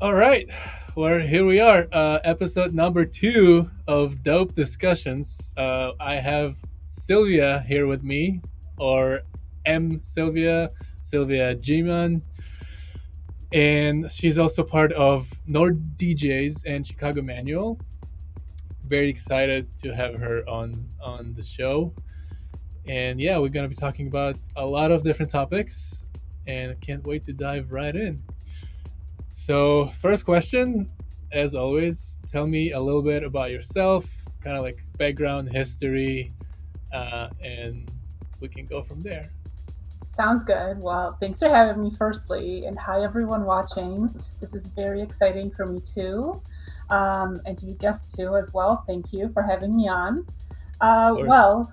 All right. Well, here we are, episode number 2 of Dope Discussions. I have Sylvia here with me, or M.Sylvia, Sylvia G-Man, and she's also part of Nord DJs and Chicago Manual. Very excited to have her on the show. And yeah, we're going to be talking about a lot of different topics, and I can't wait to dive right in. So, first question, as always, tell me a little bit about yourself, kind of like background, history, and we can go from there. Sounds good. Well, thanks for having me, firstly. And hi, everyone watching. This is very exciting for me, too. And to be guests, too, as well. Thank you for having me on. Of Uh, course. well,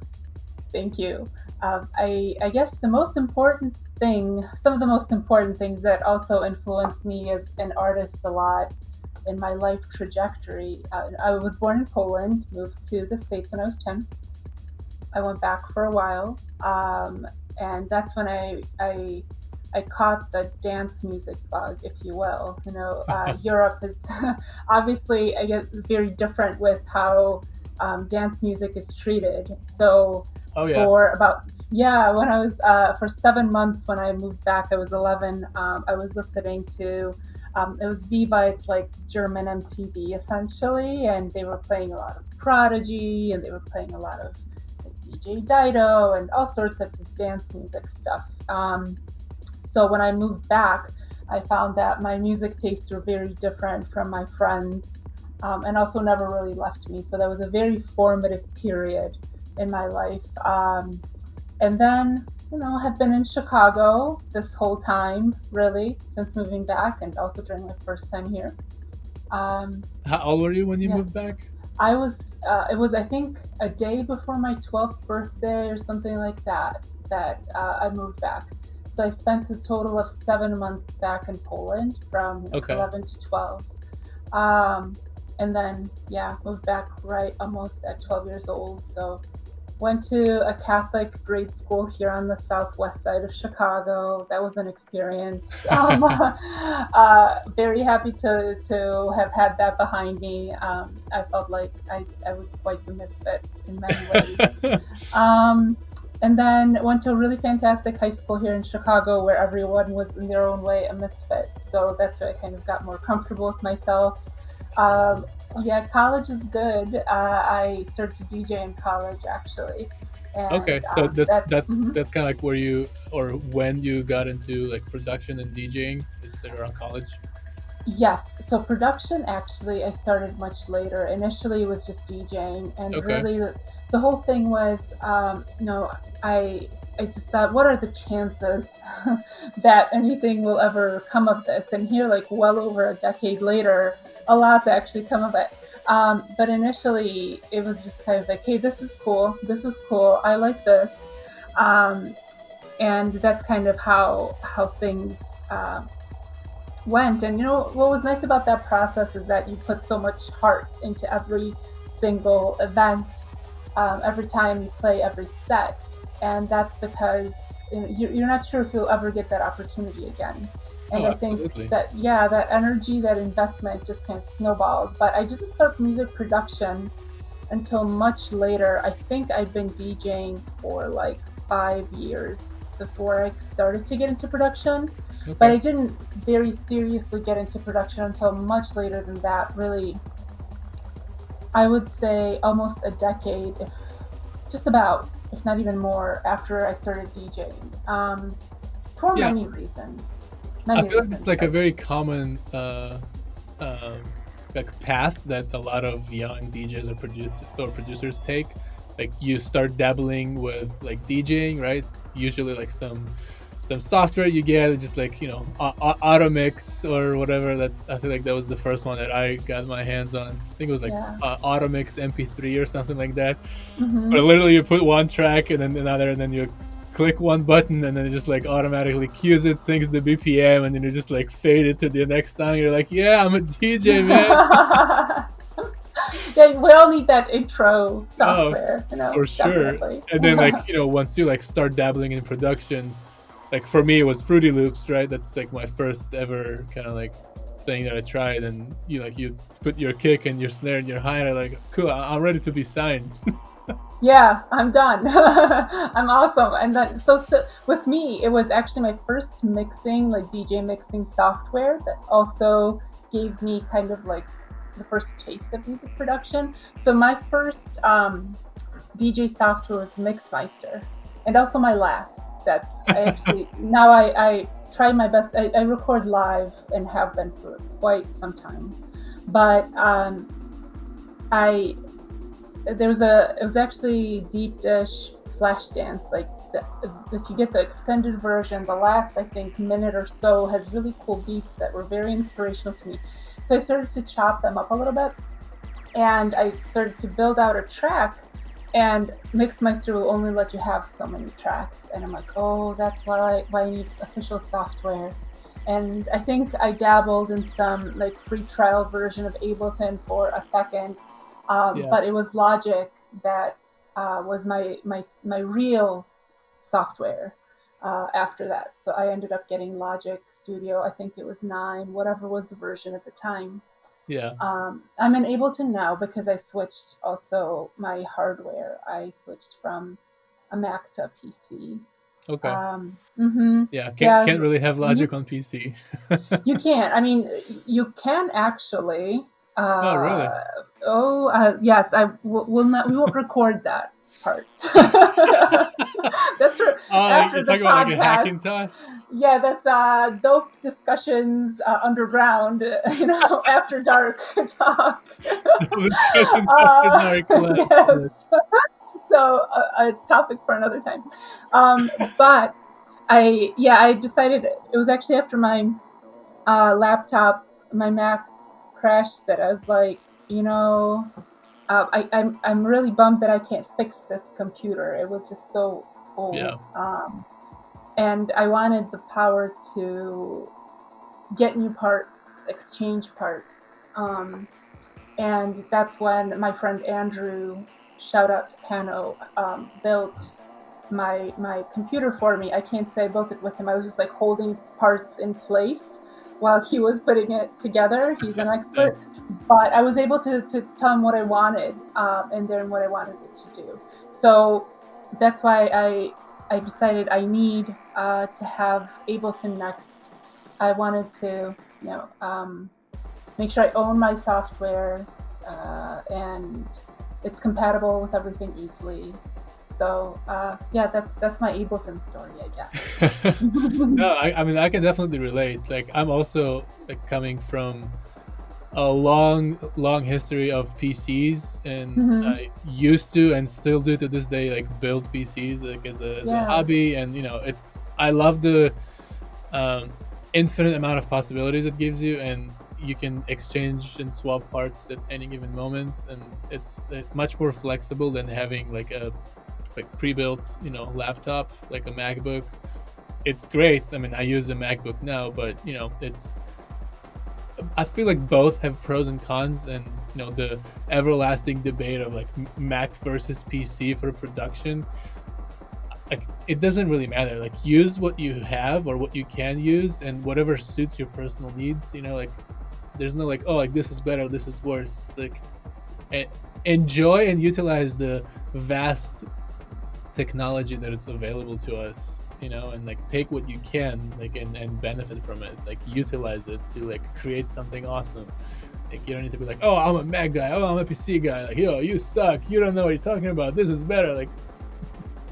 Thank you. I guess the most important thing, some of the most important things that also influenced me as an artist a lot in my life trajectory. I was born in Poland, moved to the States when I was 10. I went back for a while, and that's when I caught the dance music bug, if you will. Europe is obviously, I guess, very different with how dance music is treated. So Oh, yeah. for about yeah, when I was for 7 months when I moved back, I was 11. I was listening to it was Viva. It's like German MTV essentially, and they were playing a lot of Prodigy, and they were playing a lot of DJ Dido and all sorts of just dance music stuff. So when I moved back, I found that my music tastes were very different from my friends, and also never really left me. So that was a very formative period in my life. And then, have been in Chicago this whole time, really, since moving back, and also during my first time here. Um, How old were you when you yeah, moved back? it was, I think, a day before my 12th birthday or something like that, I moved back. So I spent a total of 7 months back in Poland from Okay. 11 to 12. Um, and then, yeah, moved back right almost at 12 years old. So went to a Catholic grade school here on the southwest side of Chicago. That was an experience. Very happy to have had that behind me. I felt like I was quite the misfit in many ways. Um, and then went to a really fantastic high school here in Chicago where everyone was in their own way a misfit. So that's where I kind of got more comfortable with myself. That's Um, awesome. yeah, college is good. I started to DJ in college actually, Okay, and so that's that's that's that's kind of like where you or when you got into like production and DJing is around college. yes. So production actually I started much later. Initially, it was just DJing, and Okay. really the whole thing was, I I just thought, what are the chances that anything will ever come of this? And here, like well over a decade later, a lot to actually come of it. But initially, it was just kind of like, hey, this is cool. This is cool. I like this. Um, and that's kind of how things went. And what was nice about that process is that you put so much heart into every single event, every time you play every set, and that's because you're not sure if you'll ever get that opportunity again. And Oh, I think absolutely. that, yeah, that energy, that investment just kind of snowballed. But I didn't start music production until much later. I think I'd been DJing for like 5 years before I started to get into production. But Okay. I didn't very seriously get into production until much later than that. Really, I would say almost a decade, if just about, if not even more, after I started DJing. For Yeah, many reasons. I Many feel like it's reasons. like a But very common um, like path that a lot of young DJs or producers take. Like you start dabbling with like DJing, right? Usually like some software you get, just like Automix or whatever. That I feel like that was the first one that I got my hands on. I think it was like yeah. Automix MP3 or something like that. Hmm. But literally, you put one track and then another, and then you click one button, and then it just like automatically cues it, syncs the BPM, and then you just like fade it to the next song. You're like, yeah, I'm a DJ, man. Yeah, we all need that intro Oh, software, for sure. definitely. And then like once you like start dabbling in production, like for me it was Fruity Loops, right? That's like my first ever kind of like thing that I tried, and you put your kick and your snare and your hi-hat. Like, cool, I'm ready to be signed. Yeah, I'm done. I'm awesome. And then, so with me, it was actually my first mixing, like DJ mixing software that also gave me kind of like the first taste of music production. So my first DJ software was Mixmeister, and also my last. That's I actually now I try my best. I record live and have been for quite some time, but I there was a it was actually Deep Dish Flashdance. Like if you get the extended version, the last I think minute or so has really cool beats that were very inspirational to me. So I started to chop them up a little bit, and I started to build out a track. And Mixmeister will only let you have so many tracks, and I'm like, oh, that's why I need official software. And I think I dabbled in some like free trial version of Ableton for a second, Yeah, but it was Logic that was my real software after that. So I ended up getting Logic Studio. I think it was 9, whatever was the version at the time. yeah. I'm in Ableton now because I switched also my hardware. I switched from a Mac to a PC. Okay. Yeah, Yeah. can't really have Mhm. Logic on PC. You can't. I mean, you can actually. Oh, really? Uh, yes. Will not. We won't record that part. That's for Oh, like after you're the talking about like a podcast. Hackintosh? Yeah, that's dope discussions underground. After dark talk. The discussions after dark. Yes. Yes. So a topic for another time. But I decided it was actually after my my Mac crashed that I was like, I'm really bummed that I can't fix this computer. It was just so Yeah. old, and I wanted the power to get new parts, exchange parts, and that's when my friend Andrew, shout out to Pano, built my computer for me. I can't say I built it with him. I was just like holding parts in place while he was putting it together. He's an expert, Nice. but I was able to tell him what I wanted, and then what I wanted it to do. So that's why I decided I need to have Ableton next. I wanted to make sure I own my software, and it's compatible with everything easily. So yeah, that's my Ableton story, I guess. No, I mean I can definitely relate. Like I'm also like coming from a long history of PCs, and Hmm. I used to and still do to this day like build PCs like as a Yeah. hobby, and it. I love the um, infinite amount of possibilities it gives you, and you can exchange and swap parts at any given moment, and it's much more flexible than having like a pre-built laptop like a MacBook. It's great. I mean, I use a MacBook now, but it's I feel like both have pros and cons, and the everlasting debate of like Mac versus PC for production. Like it doesn't really matter. Like use what you have or what you can use, and whatever suits your personal needs. Like there's no like, oh, like this is better, this is worse. It's like enjoy and utilize the vast technology that it's available to us, and like take what you can, like and benefit from it, like utilize it to like create something awesome. Like you don't need to be like, oh, I'm a Mac guy, oh, I'm a PC guy, like, yo, you suck, you don't know what you're talking about, this is better. Like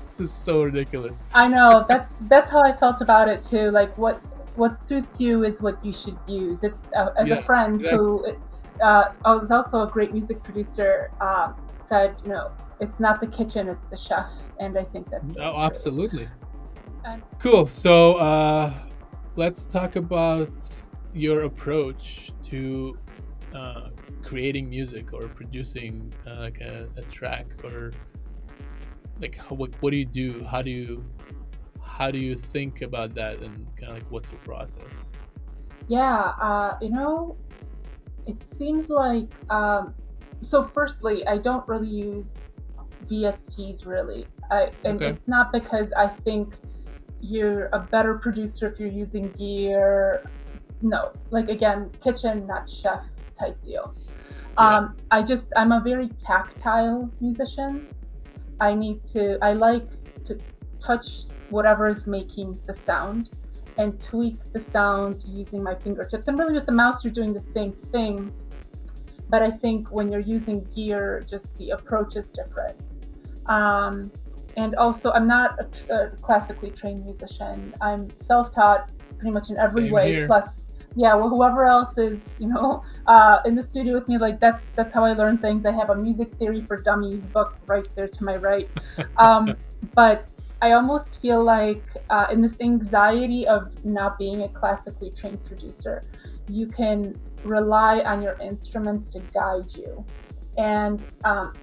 this is so ridiculous. I know that's how I felt about it too. Like what suits you is what you should use. It's as a Yeah, friend exactly. who was also a great music producer, said, it's not the kitchen, it's the chef, and I think that's very Oh, true. absolutely. And Cool. So let's talk about your approach to uh, creating music or producing like a track, or like what do you do? How do you think about that, and kind of like what's your process? yeah, it seems like so. Firstly, I don't really use VSTs really, and Okay. it's not because I think you're a better producer if you're using gear. No, like again, kitchen, not chef type deal. Yeah. I'm a very tactile musician. I like to touch whatever is making the sound and tweak the sound using my fingertips. And really with the mouse, you're doing the same thing. But I think when you're using gear, just the approach is different. Um, and also, I'm not a classically trained musician. I'm self-taught pretty much in every Same way. here. Plus, yeah, well, whoever else is, in the studio with me, like that's how I learn things. I have a music theory for dummies book right there to my right. Um, but I almost feel like in this anxiety of not being a classically trained producer, you can rely on your instruments to guide you. And a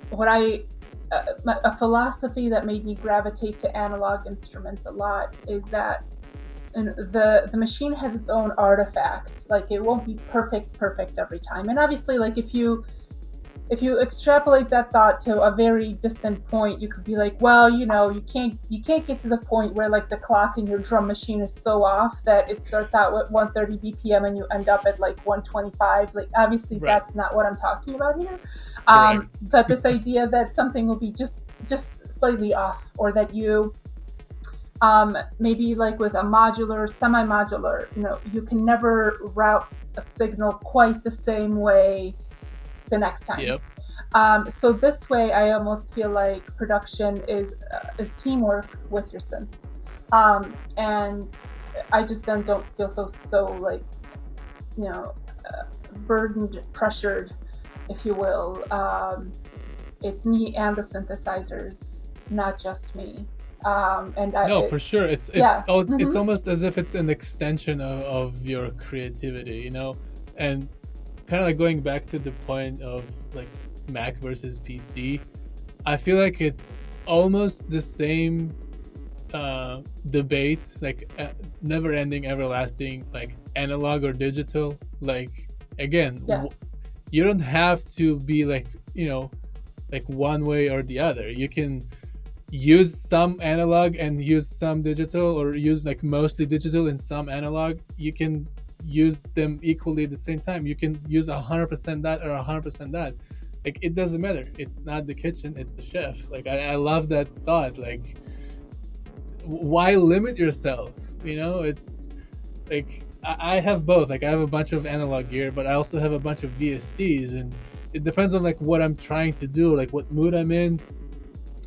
philosophy that made me gravitate to analog instruments a lot is that the machine has its own artifact. Like it won't be perfect every time. And obviously, like if you extrapolate that thought to a very distant point, you could be like, well, you can't get to the point where like the clock in your drum machine is so off that it starts out with 130 BPM and you end up at like 125. Like obviously Right. that's not what I'm talking about here. Correct. But this idea that something will be just slightly off, or that you maybe like with a modular, semi-modular, you can never route a signal quite the same way the next time. Yep. So this way, I almost feel like production is teamwork with your synth, and I just then don't feel so like you know burdened, pressured, if you will. It's me and the synthesizers, not just me. And No, for sure. yeah, It's hmm almost as if it's an extension of your creativity, and kind of like going back to the point of like Mac versus PC. I feel like it's almost the same debate, like never ending, everlasting, like analog or digital. Like again, yes, you don't have to be like like one way or the other. You can use some analog and use some digital, or use like mostly digital and some analog. You can use them equally at the same time. You can use 100% that or 100% that. Like it doesn't matter. It's not the kitchen, it's the chef. Like I love that thought. Like why limit yourself? It's like I have both. Like I have a bunch of analog gear, but I also have a bunch of VSTs, and it depends on like what I'm trying to do, like what mood I'm in.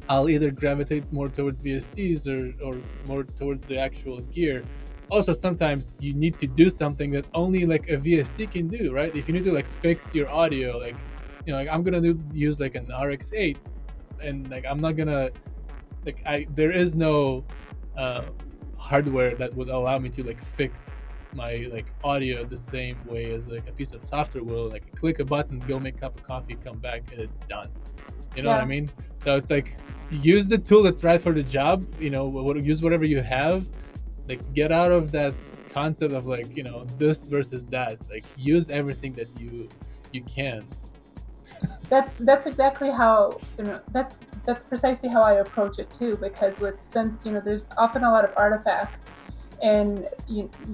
I'll either gravitate more towards VSTs, or more towards the actual gear. Also, sometimes you need to do something that only like a VST can do, right? If you need to like fix your audio, like like I'm gonna use like an RX8, and like I'm not gonna like I there is no uh, hardware that would allow me to like fix my like audio the same way as like a piece of software will. Like click a button, go make a cup of coffee, come back, and it's done. You know what I yeah. mean? So it's like use the tool that's right for the job. Use whatever you have. Like get out of that concept of like this versus that. Like use everything that you can. That's exactly how that's precisely how I approach it too. Because with since there's often a lot of artifacts, and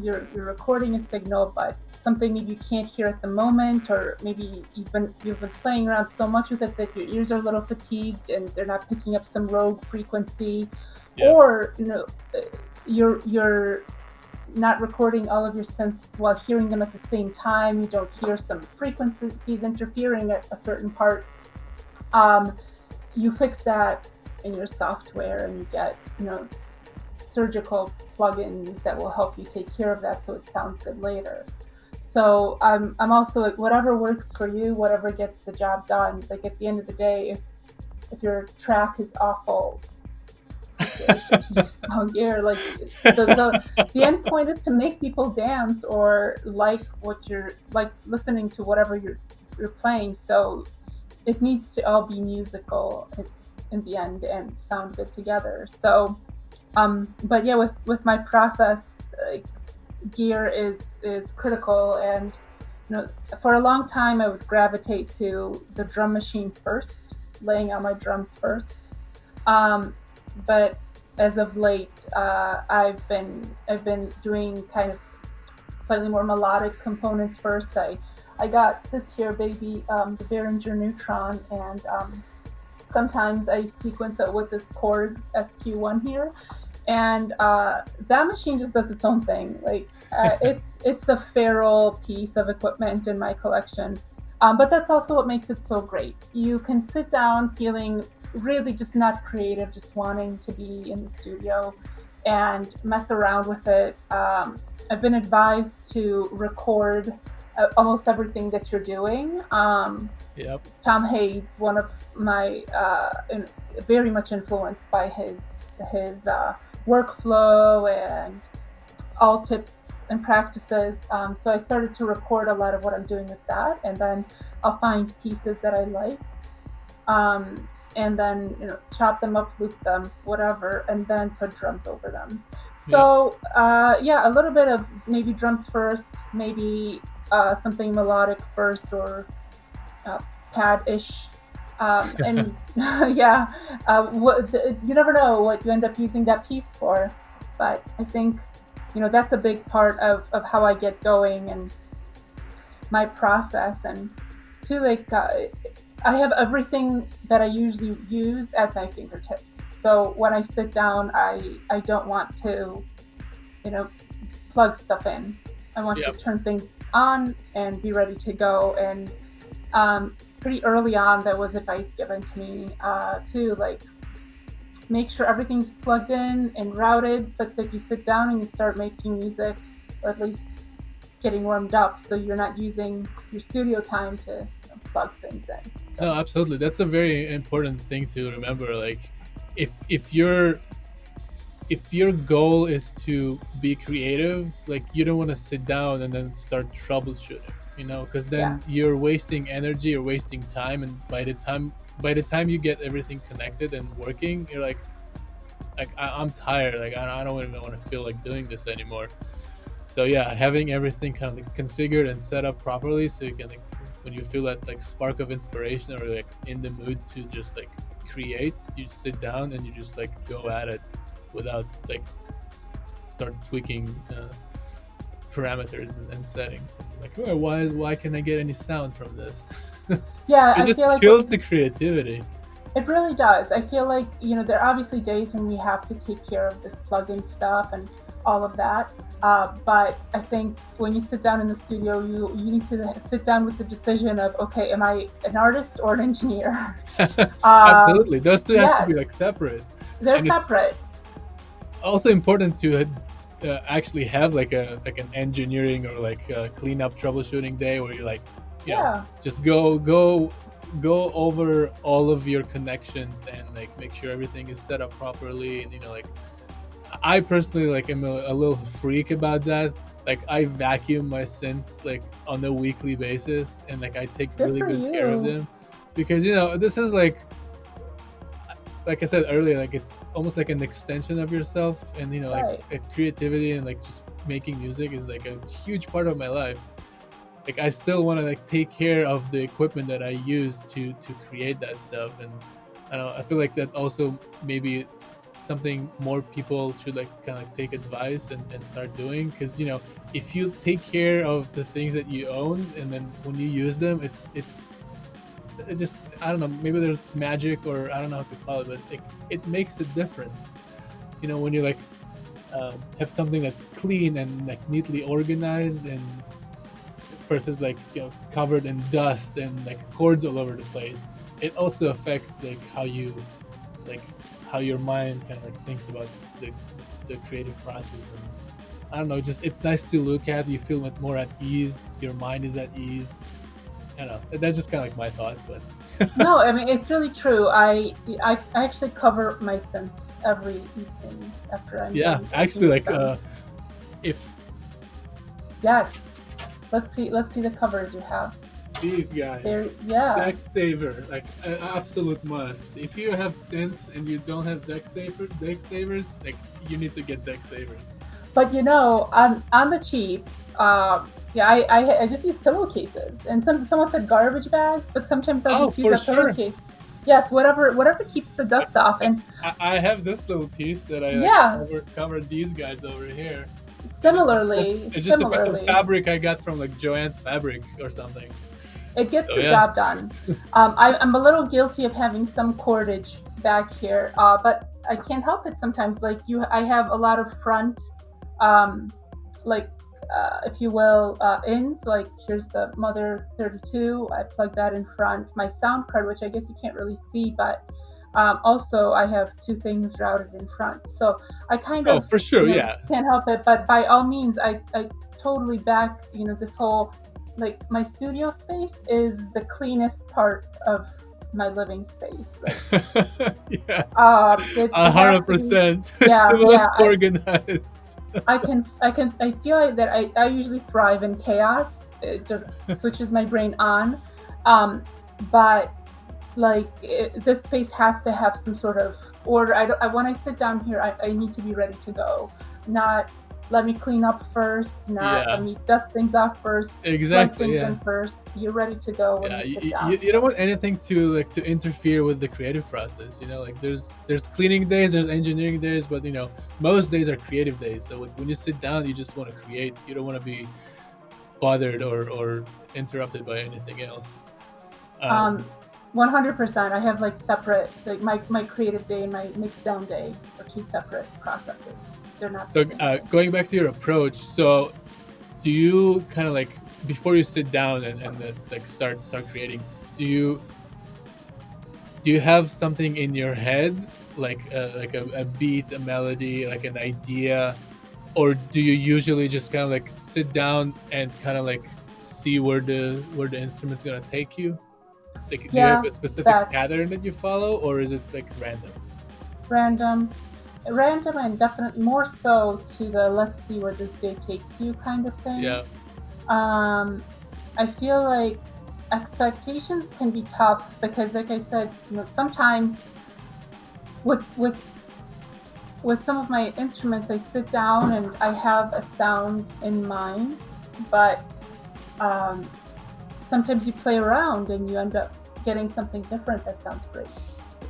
you're recording a signal, but something maybe you can't hear at the moment, or maybe you've been playing around so much with it that your ears are a little fatigued and they're not picking up some rogue frequency, Yeah. or you're not recording all of your synths while hearing them at the same time. You don't hear some frequencies interfering at a certain part. Um, you fix that in your software, and you get surgical plugins that will help you take care of that so it sounds good later. So I'm also like, whatever works for you, whatever gets the job done. Like at the end of the day, if your track is awful, who cares? You just don't care. Like the end point is to make people dance or like what you're like listening to whatever you're playing. So it needs to all be musical in the end and sound good together. So but yeah, with my process, gear is critical. And for a long time I would gravitate to the drum machine first, laying out my drums first. But as of late, I've been doing kind of slightly more melodic components first. I got this here baby, the Behringer Neutron, and sometimes I sequence it with this chord SQ1 here, and that machine just does its own thing. Like it's the feral piece of equipment in my collection, but that's also what makes it so great. You can sit down feeling really just not creative, just wanting to be in the studio and mess around with it. I've been advised to record almost everything that you're doing. Yep. Tom Hayes, one of my very much influenced by his workflow and all tips and practices. So I started to record a lot of what I'm doing with that, and then I'll find pieces that I like, and then chop them up, loop them, whatever, and then put drums over them. Yep. So yeah, a little bit of maybe drums first, maybe something melodic first, or uh, pad-ish. And yeah, you never know what you end up using that piece for. But I think that's a big part of how I get going and my process. And too, like I have everything that I usually use at my fingertips. So when I sit down, I don't want to you know plug stuff in. I want to Yep. turn things on and be ready to go. And pretty early on, there was advice given to me to like make sure everything's plugged in and routed, such that you sit down and you start making music, or at least getting warmed up, so you're not using your studio time to plug things in. So No, absolutely. That's a very important thing to remember. Like, if your goal is to be creative, like you don't want to sit down and then start troubleshooting, because yeah, then you're wasting energy, you're wasting time, and by the time you get everything connected and working, you're like I'm tired. Like I don't even want to feel like doing this anymore. So yeah, having everything kind of like configured and set up properly, so you can like when you feel that like spark of inspiration or like in the mood to just like create, you just sit down and you just like go at it without like start tweaking parameters and settings. Like, oh, why can I get any sound from this? yeah. It I just feel like kills the creativity. it really does. I feel like there are obviously days when we have to take care of this plug-in stuff and all of that. But I think when you sit down in the studio, you need to sit down with the decision of, okay, am I an artist or an engineer? um, Absolutely, those two has to yes, be like separate, they're and it's separate. also important to actually have like an engineering or like a cleanup troubleshooting day where you like Yeah, just go over all of your connections and like make sure everything is set up properly. And like I personally like am a little freak about that. Like I vacuum my synths like on a weekly basis, and like I take good really for good care of you. them, because this is like I said earlier, like it's almost like an extension of yourself, and Right. creativity and like just making music is like a huge part of my life. Like I still want to like take care of the equipment that I use to create that stuff, and I don't know, I feel like that also maybe something more people should like kind of like take advice and start doing, because if you take care of the things that you own, and then when you use them, it just, I don't know, maybe there's magic, or I don't know how to call it, but it makes a difference. When you like have something that's clean and like neatly organized, and versus like covered in dust and like cords all over the place, it also affects like like how your mind kind of like thinks about the creative process. And I don't know, just it's nice to look at. You feel like more at ease, your mind is at ease. I don't know, that's just kind of like my thoughts. But No, I mean it's really true. I actually cover my synths every evening after I'm yeah, done actually, working with like them. if Yes. Let's see the covers you have. these guys, There, yeah. deck saver, like an absolute must. If you have synths and you don't have deck savers, like you need to get deck savers. But on the cheap, yeah, I just use pillowcases, and someone said garbage bags, but sometimes I'll Oh, just use for a sure. pillowcase. Yes, whatever keeps the I, dust off. I, And I have this little piece that I like yeah, covered these guys over here. Similarly, It's just a piece of similarly, fabric I got from like Joanne's Fabric or something. it gets So the yeah. job done. I'm a little guilty of having some cordage back here, but I can't help it sometimes. Like you, I have a lot of front, um, like if you will, ins. Like here's the Mother 32. I plug that in front. My sound card, which I guess you can't really see, but also I have two things routed in front. So I kind Oh, of, for sure. Yeah. can't help it. But by all means, I totally back, this whole, like, my studio space is the cleanest part of my living space. Like, Yes. it has hundred to be. percent. It's the Yeah, most yeah. organized. I feel like that I usually thrive in chaos. It just switches my brain on. Um, but like this space has to have some sort of order. When I sit down here, I need to be ready to go. Not let me clean up first. Not let Yeah. me dust things off first. Plug Exactly. things Yeah. in first. You're ready to go when Yeah. you You, sit you, down. you don't So want anything to interfere with the creative process. Like there's cleaning days, there's engineering days, but most days are creative days. So like, when you sit down, you just want to create. You don't want to be bothered or interrupted by anything else. Um, um, 100%. I have like separate, like my creative day and my mix down day are two separate processes. They're not the so same thing. going back to your approach, so do you kind of like before you sit down and like start creating, do you have something in your head like a beat, a melody, like an idea, or do you usually just kind of like sit down and kind of like see where the instrument's gonna take you? Like, do you have Yeah, a specific that pattern that you follow, or is it like random? random, random, and definitely more so to the let's see where this day takes you kind of thing. Yeah. Um, I feel like expectations can be tough because, like I said, sometimes with with with some of my instruments, I sit down and I have a sound in mind, but um, sometimes you play around and you end up getting something different that sounds great.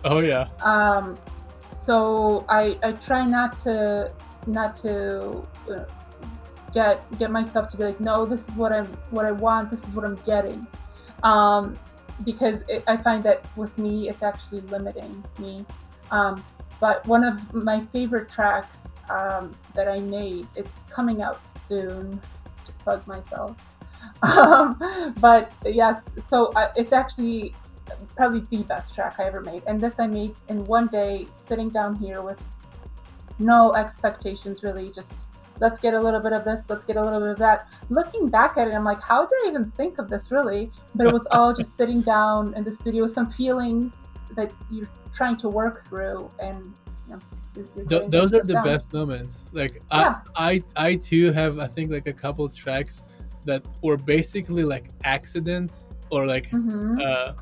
Oh yeah. Um, so I try not to get myself to be like, no, this is what I want, this is what I'm getting, um, because I find that with me it's actually limiting me. Um, but one of my favorite tracks that I made, it's coming out soon, to plug myself. But yes, so it's actually probably the best track I ever made, and this I made in one day, sitting down here with no expectations really, just let's get a little bit of this, let's get a little bit of that. Looking back at it, I'm like, how did I even think of this really? But it was all just sitting down in the studio with some feelings that you're trying to work through, and you're getting that Those are stuff the down. best moments. Like Yeah. I too have, I think, like a couple tracks that were basically like accidents, or like Mm-hmm. uh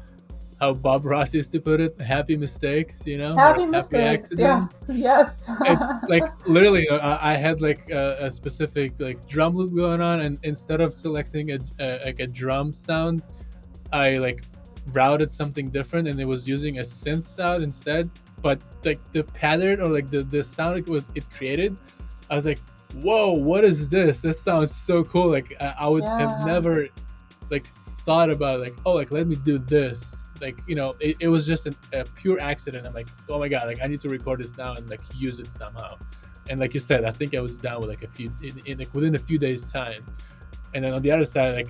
how Bob Ross used to put it, happy mistakes, or like Happy happy mistakes. Yes. accidents. Yes. It's like literally, I had like a specific like drum loop going on, and instead of selecting like a drum sound, I like routed something different, and it was using a synth sound instead. But like the pattern, or like the sound it created, I was like, whoa, what is this? This sounds so cool. Like I would have Yeah. never like thought about like, oh, like let me do this. Like it was just a pure accident. I'm like, oh my god, like I need to record this now and like use it somehow. And like you said, I think I was down with like a few in like within a few days time. And then on the other side, like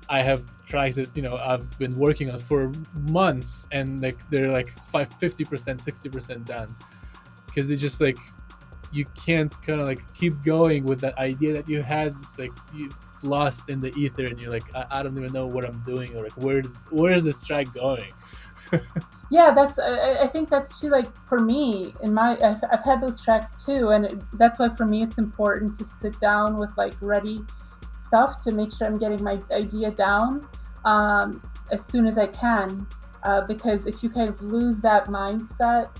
I have tracks that I've been working on for months, and like they're like 50%, 60% done, because it's just like you can't kind of like keep going with that idea that you had. It's like it's lost in the ether, and you're like, I don't even know what I'm doing, or like where's this track going? Yeah, that's. I think that's too. Like for me, I've had those tracks too, and that's why for me it's important to sit down with like ready stuff to make sure I'm getting my idea down as soon as I can, because if you kind of lose that mindset,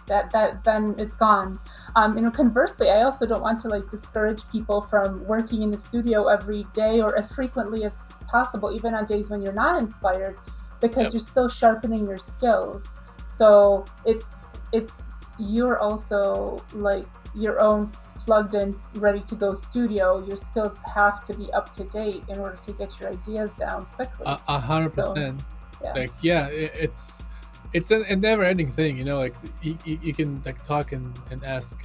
that then it's gone. Conversely, I also don't want to like discourage people from working in the studio every day or as frequently as possible, even on days when you're not inspired, because Yep. you're still sharpening your skills. So it's you're also like your own plugged in, ready to go studio, your skills have to be up to date in order to get your ideas down quickly. A hundred So, percent. yeah. Like, yeah, it's a never ending thing. You know, like you can like talk and ask,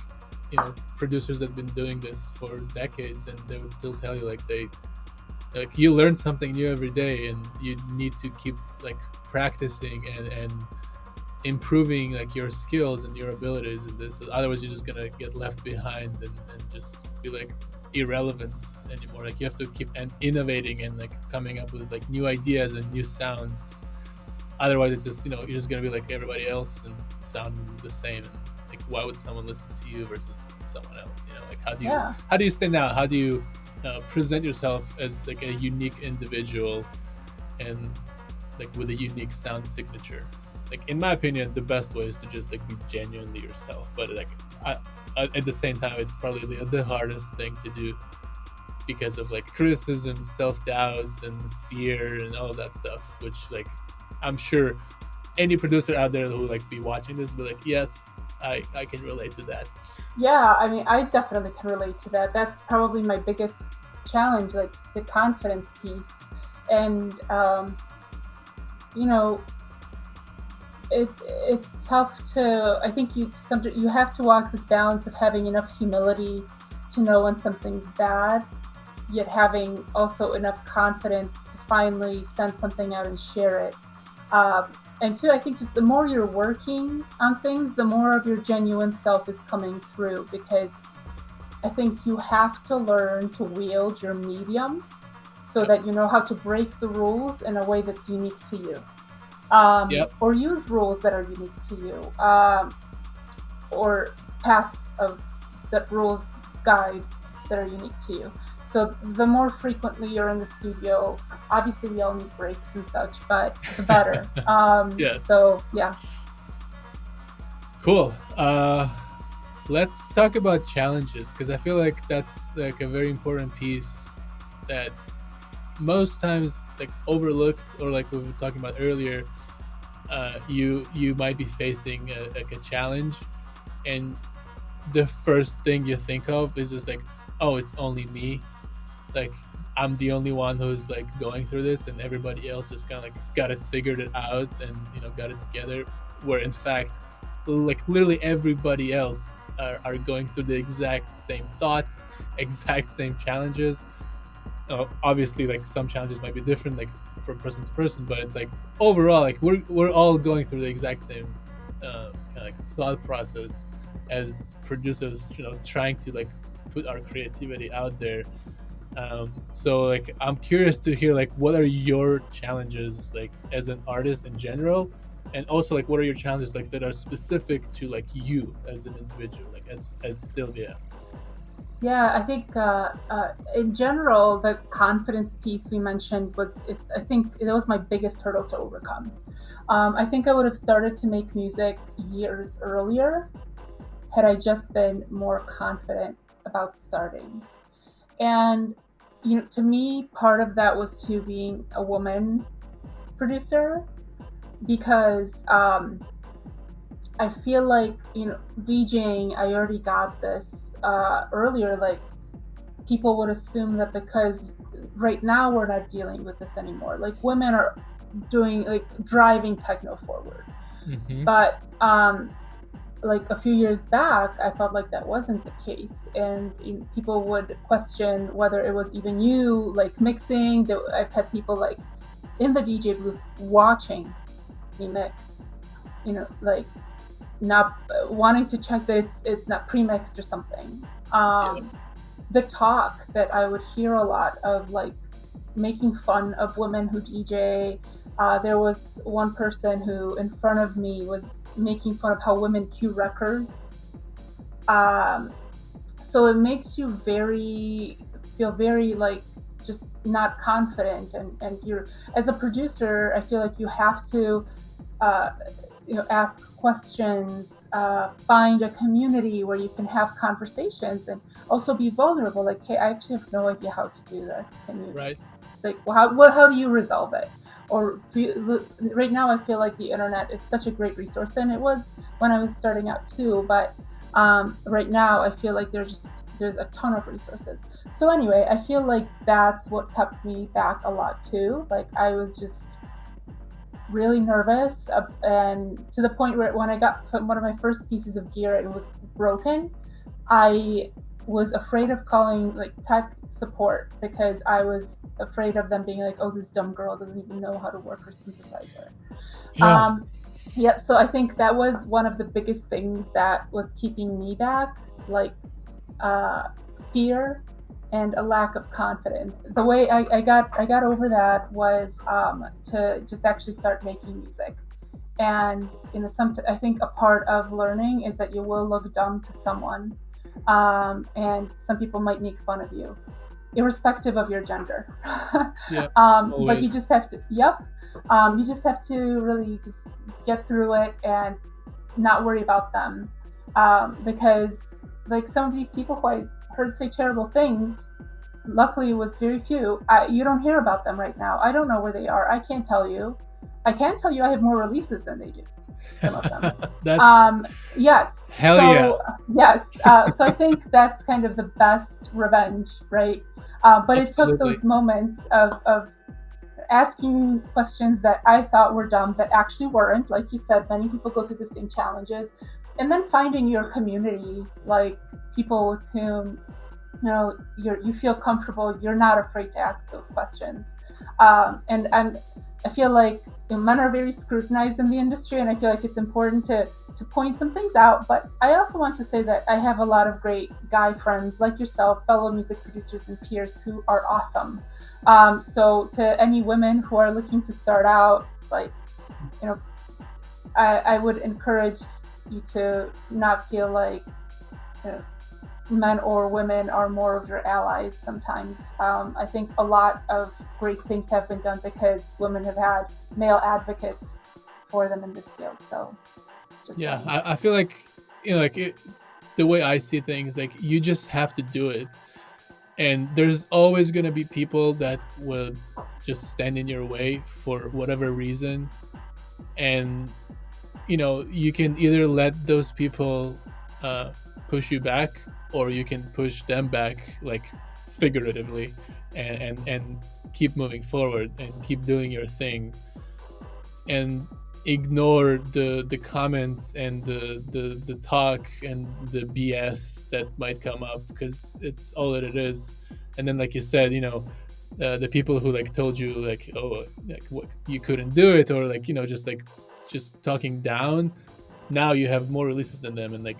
producers that have been doing this for decades, and they would still tell you like you learn something new every day, and you need to keep like practicing and improving like your skills and your abilities in this. Otherwise, you're just gonna get left behind and just be like irrelevant anymore. Like you have to keep innovating and like coming up with like new ideas and new sounds. Otherwise, it's just you're just gonna be like everybody else and sound the same. And like, why would someone listen to you versus someone else? Like Yeah. how do you stand out? How do you present yourself as like a unique individual and like with a unique sound signature? Like in my opinion, the best way is to just like be genuinely yourself. But like at the same time, it's probably the hardest thing to do because of like criticism, self doubt, and fear, and all of that stuff. Which like I'm sure any producer out there who like be watching this be like, yes, I can relate to that. Yeah, I mean, I definitely can relate to that. That's probably my biggest challenge, like the confidence piece. And, you know, it's tough to, I think you have to walk this balance of having enough humility to know when something's bad, yet having also enough confidence to finally send something out and share it. And two, I think just the more you're working on things, the more of your genuine self is coming through, because I think you have to learn to wield your medium so Yep. that you know how to break the rules in a way that's unique to you, Yep. or use rules that are unique to you, or paths of that rules guide that are unique to you. So the more frequently you're in the studio, obviously we all need breaks and such, but the better. Yes. So yeah. Cool. Let's talk about challenges because I feel like that's like a very important piece that most times like overlooked or like we were talking about earlier. You might be facing like a challenge, and the first thing you think of is just like, oh, it's only me. Like I'm the only one who's like going through this, and everybody else just kind of like got it figured it out and got it together. Where in fact, like literally everybody else are going through the exact same thoughts, exact same challenges. Obviously, like some challenges might be different, like from person to person, but it's like overall, like we're all going through the exact same kind of like thought process as producers, trying to like put our creativity out there. So like I'm curious to hear like what are your challenges like as an artist in general, and also like what are your challenges like that are specific to like you as an individual, like as Sylvia. Yeah, I think in general, the confidence piece we mentioned I think it was my biggest hurdle to overcome. I think I would have started to make music years earlier had I just been more confident about starting. And, to me, part of that was to being a woman producer, because I feel like, DJing, I already got this earlier. Like, people would assume that because right now we're not dealing with this anymore. Like, women are doing, like, driving techno forward. Mm-hmm. But like a few years back, I felt like that wasn't the case, and people would question whether it was even you, like mixing. I've had people like in the DJ booth watching me mix, like not wanting to check that it's not pre-mixed or something. Yeah. The talk that I would hear a lot of, like making fun of women who DJ. There was one person who in front of me was making fun of how women cue records. Um, so it makes you feel very like just not confident, and you're, as a producer, I feel like you have to uh, ask questions, find a community where you can have conversations, and also be vulnerable. Like, hey, I actually have no idea how to do this. Can you, Right. like, how do you resolve it? Or right now, I feel like the internet is such a great resource, and it was when I was starting out too. But right now, I feel like there's just there's a ton of resources. So anyway, I feel like that's what kept me back a lot too. Like I was just really nervous, and to the point where when I got one of my first pieces of gear and it was broken, I was afraid of calling like tech support because I was afraid of them being like, "Oh, this dumb girl doesn't even know how to work her synthesizer." Yeah. Um, yeah, so I think that was one of the biggest things that was keeping me back, like uh, fear and a lack of confidence. The way I got over that was to just actually start making music. And I think a part of learning is that you will look dumb to someone, and some people might make fun of you, irrespective of your gender. Yeah. But you Always. just have to, yep, you just have to really just get through it and not worry about them, because like some of these people who I heard say terrible things, luckily it was very few. You don't hear about them right now. I don't know where they are. I can't tell you. I can tell you I have more releases than they do, some of them. That's Um, yes. hell yeah. So yes. So I think that's kind of the best revenge, right? But it took Absolutely. those moments of asking questions that I thought were dumb that actually weren't. Like you said, many people go through the same challenges, and then finding your community, like people with whom you feel comfortable. You're not afraid to ask those questions, and I feel like men are very scrutinized in the industry, and I feel like it's important to point some things out. But I also want to say that I have a lot of great guy friends like yourself, fellow music producers and peers who are awesome. So to any women who are looking to start out, like you know, I would encourage you to not feel like you know, men or women are more of your allies sometimes. I think a lot of great things have been done because women have had male advocates for them in this field. So, just Yeah. saying. I feel like, the way I see things, like you just have to do it. And there's always going to be people that will just stand in your way for whatever reason. And, you can either let those people uh, push you back, or you can push them back, like figuratively, and keep moving forward and keep doing your thing, and ignore the comments and the talk and the BS that might come up, because it's all that it is. And then, like you said, the people who like told you like, oh, like what, you couldn't do it, or like, just talking down. Now you have more releases than them, and like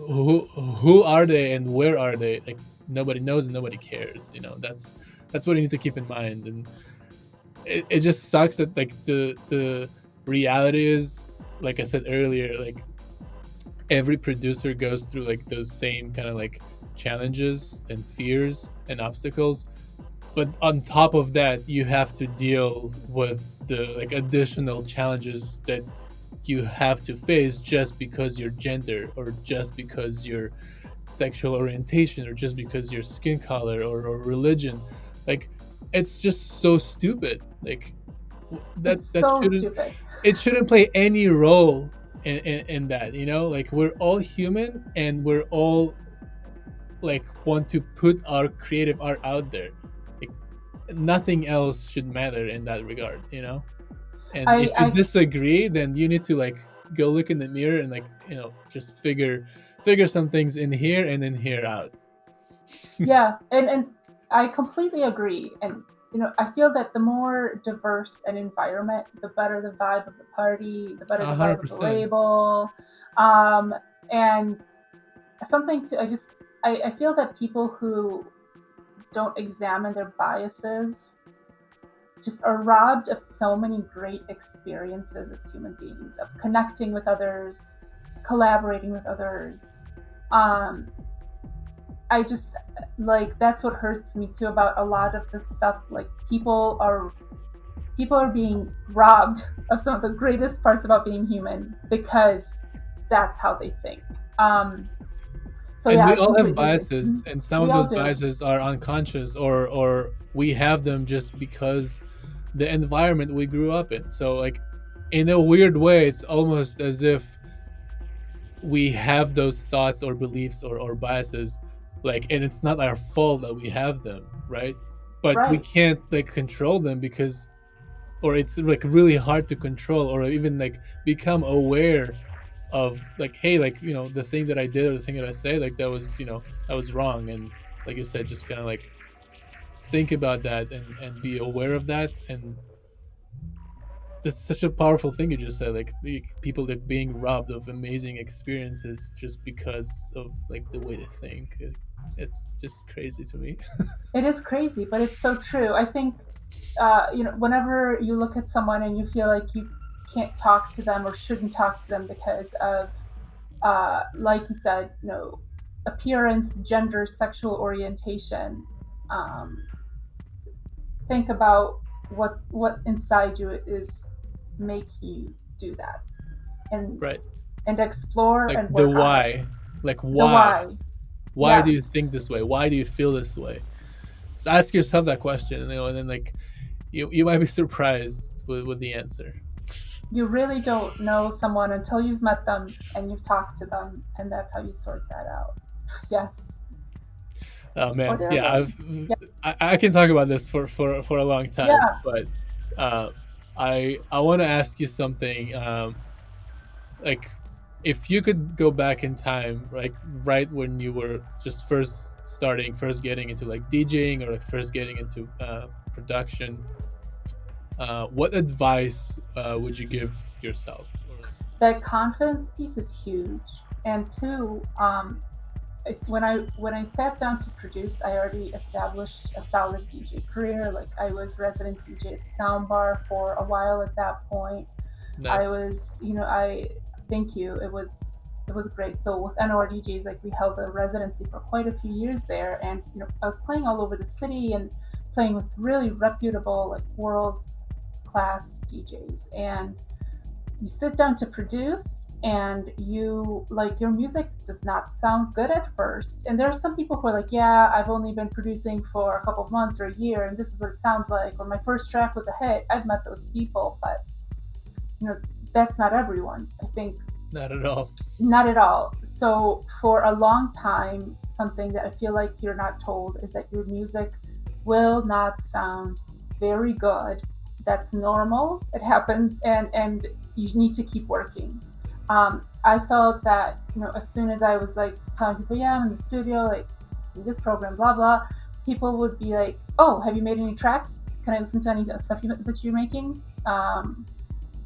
who are they and where are they? Like nobody knows and nobody cares. That's what you need to keep in mind. And it just sucks that like the reality is, like I said earlier, like every producer goes through like those same kind of like challenges and fears and obstacles. But on top of that, you have to deal with the like additional challenges that you have to face just because your gender, or just because your sexual orientation, or just because your skin color, or religion. Like it's just so stupid. Like that It's that so shouldn't stupid. it shouldn't play any role in that. Like we're all human, and we're all like want to put our creative art out there. Like nothing else should matter in that regard. And if you I disagree, then you need to like go look in the mirror and like just figure some things in here and in here out. Yeah, and I completely agree. And I feel that the more diverse an environment, the better the vibe of the party, the better A the hundred vibe of the percent. label. Um, and something to I feel that people who don't examine their biases just are robbed of so many great experiences as human beings, of connecting with others, collaborating with others. Um, I just like that's what hurts me too about a lot of this stuff. Like people are being robbed of some of the greatest parts about being human because that's how they think. Um, so And yeah, we I all have completely agree. biases, and some We of all those do. biases are unconscious, or we have them just because the environment we grew up in. So like in a weird way, it's almost as if we have those thoughts or beliefs or biases like, and it's not our fault that we have them, right? But we Right. can't like control them because, or it's like really hard to control or even like become aware of, like, hey, like, the thing that I did or the thing that I say, like, that was, that was wrong. And like you said, just kind of like think about that and be aware of that. And that's such a powerful thing you just said, like people that being robbed of amazing experiences just because of like the way they think. It's just crazy to me. It is crazy, but it's so true. I think whenever you look at someone and you feel like you can't talk to them or shouldn't talk to them because of, like you said, appearance, gender, sexual orientation, um, think about what inside you is make you do that, and Right. explore Like and the work on it. why. Like The why? why. Why do Yes, you think this way? Why do you feel this way? So ask yourself that question, and then like you might be surprised with the answer. you really don't know someone until you've met them and you've talked to them, and that's how you sort that out. Yes. Oh Or man, they're yeah, alone. Yeah. I can talk about this for a long time, Yeah. but uh, I want to ask you something. Like, if you could go back in time, like right when you were just first starting, first getting into like DJing or like first getting into production, what advice would you give yourself? Or like, That confidence piece is huge. And two, when I sat down to produce, I already established a solid DJ career. Like I was resident DJ at Soundbar for a while at that point. I nice, was, I thank you. It was great. So with NOR DJs, like we held a residency for quite a few years there, and I was playing all over the city and playing with really reputable, like world class DJs. And you sit down to produce and you like your music does not sound good at first, and there are some people who are like, yeah, I've only been producing for a couple of months or a year and this is what it sounds like, or my first track was a hit. I've met those people, but you know that's not everyone, I think. not at all. Not at all. So for a long time, something that I feel like you're not told is that your music will not sound very good. That's normal. It happens, and you need to keep working. I felt that as soon as I was like telling people, yeah, I'm in the studio, like this program, blah blah, people would be like, oh, have you made any tracks? Can I listen to any stuff that you're making?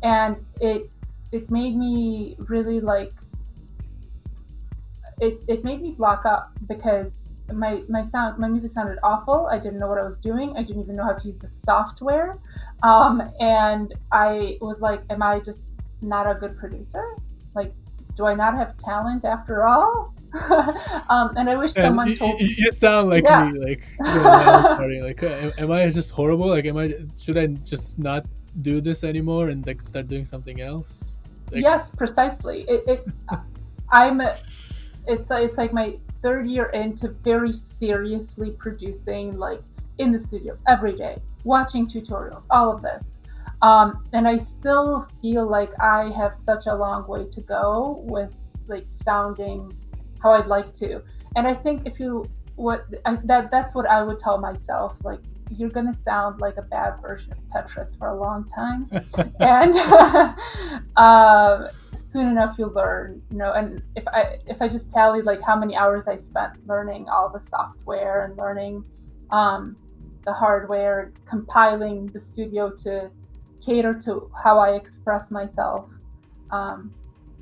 And it made me really like it made me block up because my music sounded awful. I didn't know what I was doing. I didn't even know how to use the software, and I was like, am I just not a good producer? Like, do I not have talent after all? And I wish And someone told. you sound like Yeah. me, like when I was starting. Like, am I just horrible? Like, should I just not do this anymore and like start doing something else? Like, Yes, precisely. I'm it's like my third year into very seriously producing, like in the studio every day, watching tutorials, all of this. And I still feel like I have such a long way to go with like sounding how I'd like to. And I think if you that's what I would tell myself, like you're gonna sound like a bad version of Tetris for a long time, and soon enough you'll learn. And if I just tallied like how many hours I spent learning all the software and learning um, the hardware, compiling the studio to cater to how I express myself, um,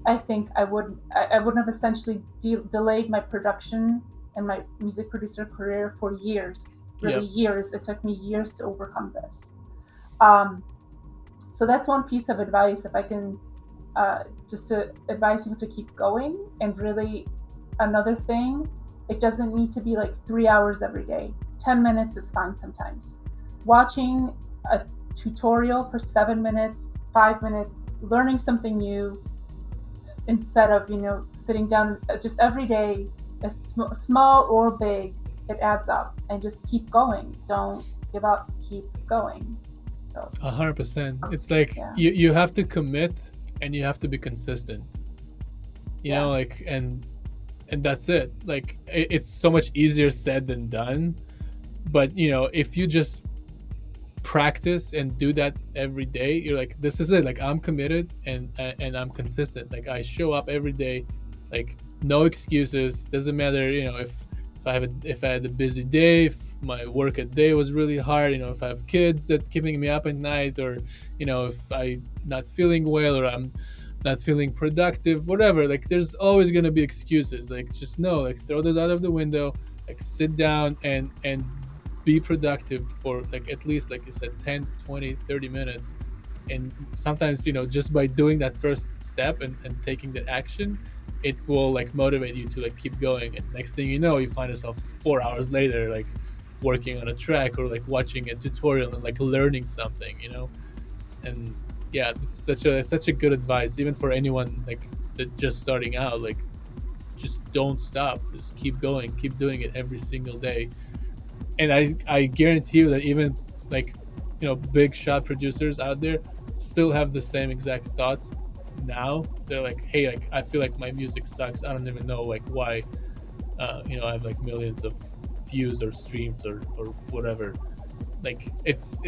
I think I wouldn't have essentially delayed my production and my music producer career for years. Really yep, years. It took me years to overcome this. Um, so that's one piece of advice. If I can just to advise people to keep going, and really another thing, it doesn't need to be like 3 hours every day. 10 minutes is fine sometimes. Watching a tutorial for 7 minutes, 5 minutes, learning something new, instead of sitting down just every day, small or big, it adds up, and just keep going. Don't give up. Keep going. So 100%. It's like yeah, you have to commit and you have to be consistent. yeah, Like, and and that's it. Like it's so much easier said than done. But if you just practice and do that every day, you're like, this is it. Like I'm committed, and I'm consistent. Like I show up every day, like no excuses. Doesn't matter, if I had a busy day, if my work at day was really hard, if I have kids that keeping me up at night, or if I not feeling well, or I'm not feeling productive, whatever. Like there's always gonna be excuses. Like just know, like throw those out of the window. Like sit down and be productive for like at least, like you said, 10, 20, 30 minutes. And sometimes, just by doing that first step and taking the action, it will like motivate you to like keep going. And next thing you know, you find yourself 4 hours later, like working on a track, or like watching a tutorial and like learning something. And yeah, this is such a good advice, even for anyone like that just starting out. Like just don't stop, just keep going, keep doing it every single day. And I guarantee you that even like big shot producers out there still have the same exact thoughts now. They're like, hey, like I feel like my music sucks. I don't even know like why. I have like millions of views or streams or whatever. Like it's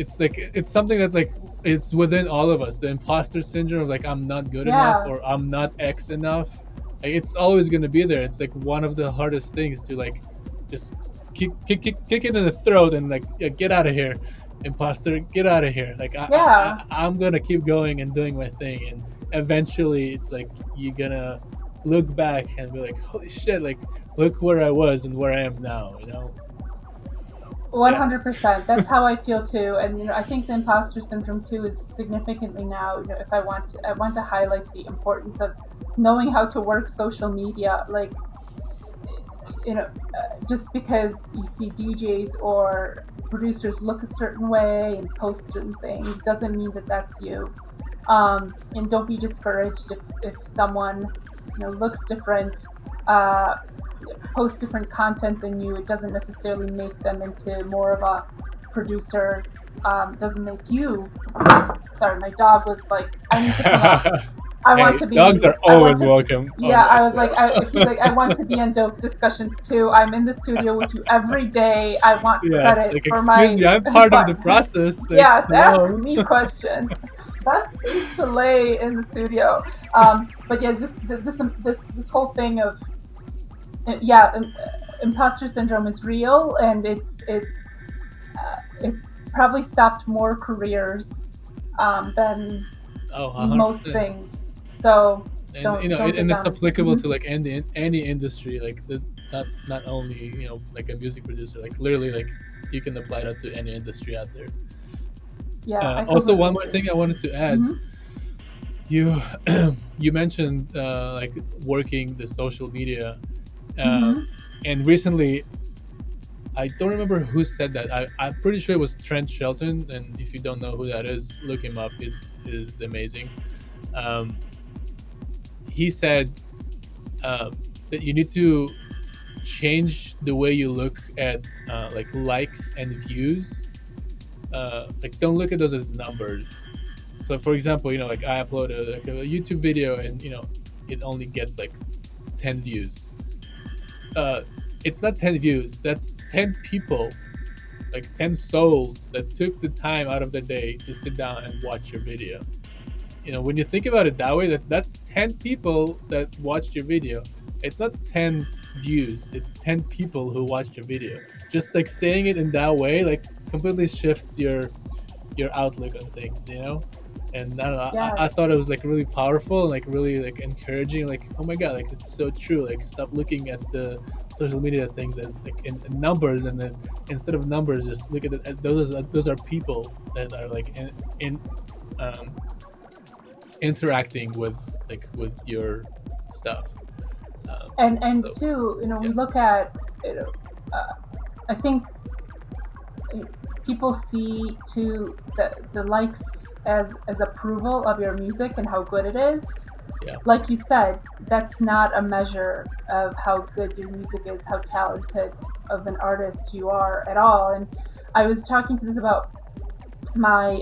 something that like it's within all of us. The imposter syndrome of like I'm not good enough, Yeah, or I'm not X enough. Like it's always gonna be there. It's like one of the hardest things to like just kick it in the throat and like, yeah, get out of here, imposter, get out of here. Like yeah. I'm gonna keep going and doing my thing, and eventually it's like you're gonna look back and be like, holy shit, like look where I was and where I am now. Yeah. 100%. That's how I feel too. And I think the imposter syndrome too is significantly now. If I want to highlight the importance of knowing how to work social media. Like, just because you see DJs or producers look a certain way and post certain things doesn't mean that that's you. And don't be discouraged if someone looks different, uh, post different content than you. It doesn't necessarily make them into more of a producer. Doesn't make you. Sorry, my dog was like, I need to come out. I Hey, want to be. dogs are I want always to. welcome on Yeah, my I was like, show. he's like, I want to be in dope discussions too. I'm in the studio with you every day. I want Yes, credit like for excuse my. me, I'm part of the But process. Like yes, ask hello. me questions. Best space to lay in the studio. But yeah, just this whole thing of yeah, imposter syndrome is real, and it's probably stopped more careers than Oh, most 100%. things. So And don't get and it's down. applicable Mhm. to like any industry. Like not only like a music producer. Like literally, like you can apply that to any industry out there. Yeah, I Also, completely one more agree. thing I wanted to add. Hmm. You you mentioned like working the social media, uh, Hmm. and recently I don't remember who said that. I'm pretty sure it was Trent Shelton, and if you don't know who that is, look him up. Is amazing. Um, he said that you need to change the way you look at like likes and views. Like don't look at those as numbers. So for example, like I upload like a YouTube video, and it only gets like 10 views. Uh, it's not 10 views. That's 10 people, like 10 souls that took the time out of their day to sit down and watch your video. When you think about it that way, that's 10 people that watched your video. It's not 10 views, it's 10 people who watched your video. Just like saying it in that way, like completely shifts your outlook on things. And I don't know, I Yes. thought it was like really powerful and like really like encouraging. Like, oh my god, like it's so true. Like stop looking at the social media things as like in numbers, and then instead of numbers, just look at it as those are people that are like in um, interacting with your stuff. And So two, yeah, we look at, you know, uh, I think people see to the likes as approval of your music and how good it is. yeah, Like you said, that's not a measure of how good your music is, how talented of an artist you are at all. And I was talking to this about my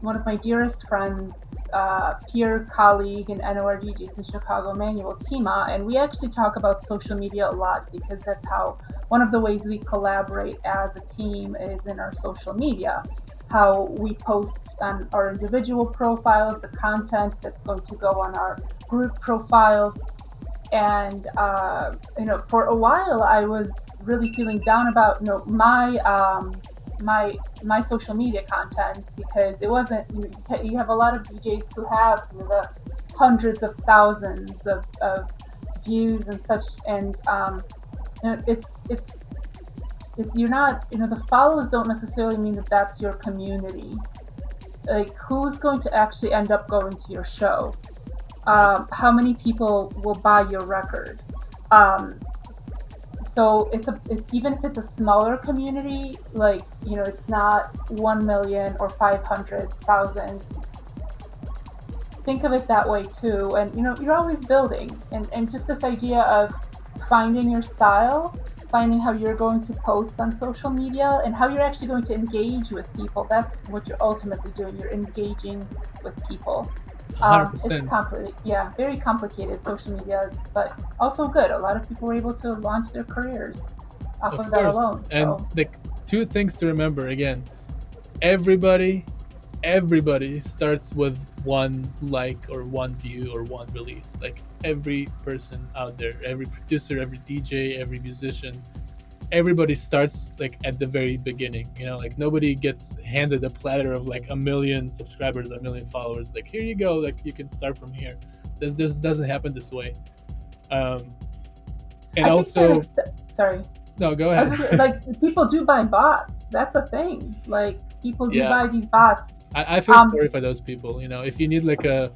one of my dearest friends. peer colleague and NOR DJs in Chicago, Manuel Tima, and we actually talk about social media a lot because that's how one of the ways we collaborate as a team is in our social media. How we post on our individual profiles, the content that's going to go on our group profiles, and for a while I was really feeling down about my social media content because it wasn't. You have a lot of DJs who have the hundreds of thousands of views and such, and it's you're not, the follows don't necessarily mean that that's your community. Like, who's going to actually end up going to your show? How many people will buy your record? Um, so it's even if it's a smaller community, like, it's not 1 million or 500,000. Think of it that way too, and you're always building, and just this idea of finding your style, finding how you're going to post on social media, and how you're actually going to engage with people. That's what you're ultimately doing. You're engaging with people. It's 100%. complicated, yeah, very complicated social media, but also good. A lot of people were able to launch their careers off Of of that course. alone. And So like two things to remember again. Everybody everybody starts with one like or one view or one release. Like every person out there, every producer, every DJ, every musician, everybody starts like at the very beginning. Like nobody gets handed a platter of like a million subscribers, a million followers. Like here you go, like you can start from here. This doesn't happen this way. Um, and I think also, sorry, no, go I ahead. was just like, people do buy bots. That's a thing. Like, people do Yeah, buy these bots. I feel Um, sorry for those people. If you need like a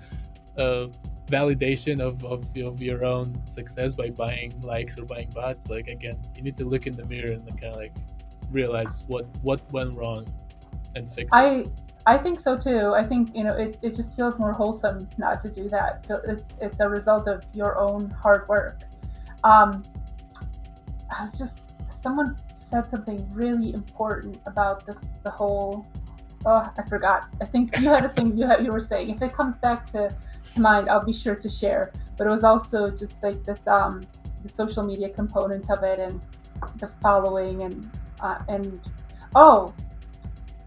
validation of your own success by buying likes or buying bots, like again, you need to look in the mirror and kind of like realize what went wrong and fix it. I I think so too. I think it just feels more wholesome not to do that. It's a result of your own hard work. Um, I was just Someone said something really important about this. The whole, oh, I forgot. I think you had a thing you were saying. If it comes back to mind, I'll be sure to share. But it was also just like this the social media component of it, and the following, and oh,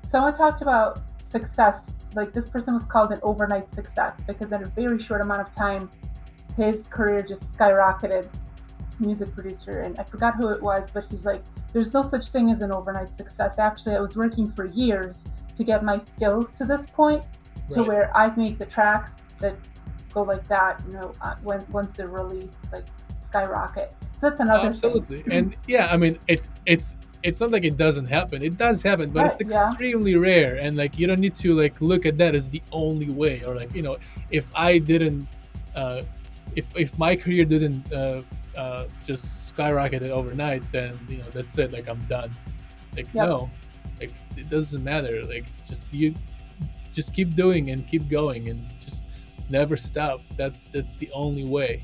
someone talked about success. Like, this person was called an overnight success because in a very short amount of time, his career just skyrocketed. Music producer, and I forgot who it was, but he's like, "There's no such thing as an overnight success. Actually, I was working for years to get my skills to this point, to Right. where I make the tracks that go like that. When once they're released, like, skyrocket." So that's Oh, another thing. absolutely. And yeah, I mean, it's not like it doesn't happen. It does happen, but Right? it's Yeah. extremely rare. And like you don't need to like look at that as the only way, or like if I didn't, uh, if my career didn't just skyrocketed overnight, then that's it. Like I'm done. Like Yep. no, like it doesn't matter. Like just keep doing and keep going and just never stop. That's the only way.